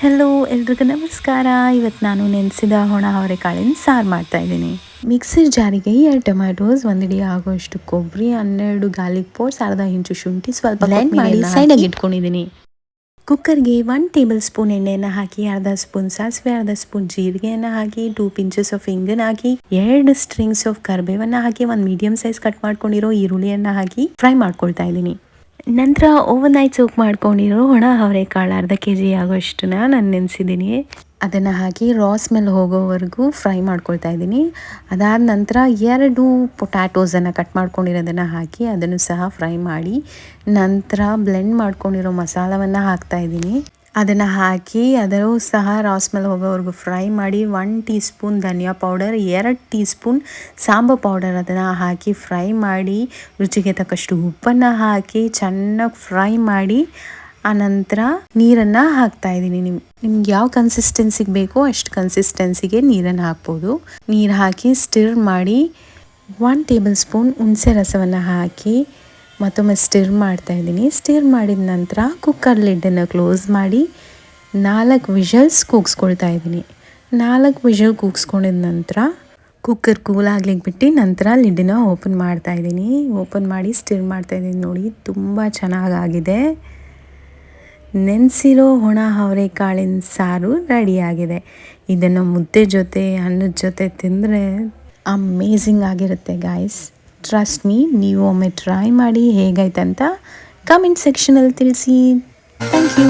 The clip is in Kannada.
ಹೆಲೋ ಎಲ್ರಿಗೂ ನಮಸ್ಕಾರ. ಇವತ್ತು ನಾನು ನೆನೆಸಿದ ಒಣ ಅವರೆಕಾಳಿನ ಸಾರು ಮಾಡ್ತಾಯಿದ್ದೀನಿ. ಮಿಕ್ಸರ್ ಜಾರಿಗೆ 2 ಟೊಮ್ಯಾಟೋಸ್, 1 ಇಡಿ ಆಗೋಷ್ಟು ಕೊಬ್ಬರಿ, 12 ಗಾರ್ಲಿಕ್ ಪೌಡರ್ಸ್, ಅರ್ಧ ಇಂಚು ಶುಂಠಿ, ಸ್ವಲ್ಪ ಬ್ಲೆಂಡ್ ಮಾಡಿ ಸೈಡಾಗಿ ಇಟ್ಕೊಂಡಿದ್ದೀನಿ. ಕುಕ್ಕರ್ಗೆ 1 ಟೇಬಲ್ ಸ್ಪೂನ್ ಎಣ್ಣೆಯನ್ನು ಹಾಕಿ, ಅರ್ಧ ಸ್ಪೂನ್ ಸಾಸಿವೆ, ಅರ್ಧ ಸ್ಪೂನ್ ಜೀರಿಗೆಯನ್ನು ಹಾಕಿ, 2 ಪಿಂಚಸ್ ಆಫ್ ಇಂಗನ್ನು ಹಾಕಿ, 2 ಸ್ಟ್ರಿಂಗ್ಸ್ ಆಫ್ ಕರಿಬೇವನ್ನು ಹಾಕಿ, 1 ಮೀಡಿಯಂ ಸೈಜ್ ಕಟ್ ಮಾಡ್ಕೊಂಡಿರೋ ಈರುಳ್ಳಿಯನ್ನು ಹಾಕಿ ಫ್ರೈ ಮಾಡ್ಕೊಳ್ತಾ ಇದ್ದೀನಿ. ನಂತರ ಓವರ್ ನೈಟ್ ಸೋಕ್ ಮಾಡ್ಕೊಂಡಿರೋ ಒಣ ಅವರೆಕಾಳು ಅರ್ಧ kg ಆಗೋಷ್ಟನ್ನ ನಾನು ನೆನೆಸಿದ್ದೀನಿ. ಅದನ್ನು ಹಾಕಿ ರಾ ಸ್ಮೆಲ್ ಹೋಗೋವರೆಗೂ ಫ್ರೈ ಮಾಡ್ಕೊಳ್ತಾ ಇದ್ದೀನಿ. ಅದಾದ ನಂತರ 2 ಪೊಟ್ಯಾಟೋಸನ್ನು ಕಟ್ ಮಾಡ್ಕೊಂಡಿರೋದನ್ನು ಹಾಕಿ ಅದನ್ನು ಸಹ ಫ್ರೈ ಮಾಡಿ, ನಂತರ ಬ್ಲೆಂಡ್ ಮಾಡ್ಕೊಂಡಿರೋ ಮಸಾಲವನ್ನು ಹಾಕ್ತಾ ಇದ್ದೀನಿ. ಅದನ್ನು ಹಾಕಿ ಅದೂ ಸಹ ರಾ ಸ್ಮೆಲ್ ಹೋಗೋವರೆಗೂ ಫ್ರೈ ಮಾಡಿ, 1 ಟೀ ಸ್ಪೂನ್ ಧನಿಯಾ powder, 2 teaspoon sambar powder ಅದನ್ನು ಹಾಕಿ ಫ್ರೈ ಮಾಡಿ, ರುಚಿಗೆ ತಕ್ಕಷ್ಟು ಉಪ್ಪನ್ನು ಹಾಕಿ ಚೆನ್ನಾಗಿ ಫ್ರೈ ಮಾಡಿ, ಆನಂತರ ನೀರನ್ನು ಹಾಕ್ತಾ ಇದ್ದೀನಿ. ನಿಮ್ಗೆ ಯಾವ ಕನ್ಸಿಸ್ಟೆನ್ಸಿಗೆ ಬೇಕೋ ಅಷ್ಟು ಕನ್ಸಿಸ್ಟೆನ್ಸಿಗೆ ನೀರನ್ನು ಹಾಕ್ಬೋದು. ನೀರು ಹಾಕಿ ಸ್ಟಿರ್ ಮಾಡಿ, 1 ಟೇಬಲ್ ಸ್ಪೂನ್ ಹುಣಸೆ ರಸವನ್ನು ಹಾಕಿ ಮತ್ತೊಮ್ಮೆ ಸ್ಟಿರ್ ಮಾಡ್ತಾ ಇದ್ದೀನಿ. ಸ್ಟಿರ್ ಮಾಡಿದ ನಂತರ ಕುಕ್ಕರ್ ಲಿಡ್ಡನ್ನು ಕ್ಲೋಸ್ ಮಾಡಿ 4 ವಿಷಲ್ಸ್ ಕೂಗಿಸ್ಕೊಳ್ತಾ ಇದ್ದೀನಿ. 4 ವಿಷಲ್ ಕೂಗಿಸ್ಕೊಂಡಿದ ನಂತರ ಕುಕ್ಕರ್ ಕೂಲ್ ಆಗ್ಲಿಕ್ಕೆ ಬಿಟ್ಟು ನಂತರ ಲಿಡ್ಡನ್ನು ಓಪನ್ ಮಾಡ್ತಾ ಇದ್ದೀನಿ. ಓಪನ್ ಮಾಡಿ ಸ್ಟಿರ್ ಮಾಡ್ತಾ ಇದ್ದೀನಿ. ನೋಡಿ, ತುಂಬ ಚೆನ್ನಾಗಾಗಿದೆ. ನೆನೆಸಿರೋ ಒಣ ಅವರೆಕಾಳಿನ ಸಾರು ರೆಡಿಯಾಗಿದೆ. ಇದನ್ನು ಮುದ್ದೆ ಜೊತೆ, ಅನ್ನದ ಜೊತೆ ತಿಂದರೆ ಅಮೇಝಿಂಗ್ ಆಗಿರುತ್ತೆ ಗಾಯ್ಸ್. ಟ್ರಸ್ಟ್ ಮೀ, ನೀವು ಒಮ್ಮೆ ಟ್ರೈ ಮಾಡಿ ಹೇಗಾಯ್ತಂತ ಕಮೆಂಟ್ ಸೆಕ್ಷನಲ್ಲಿ ತಿಳಿಸಿ. Thank you.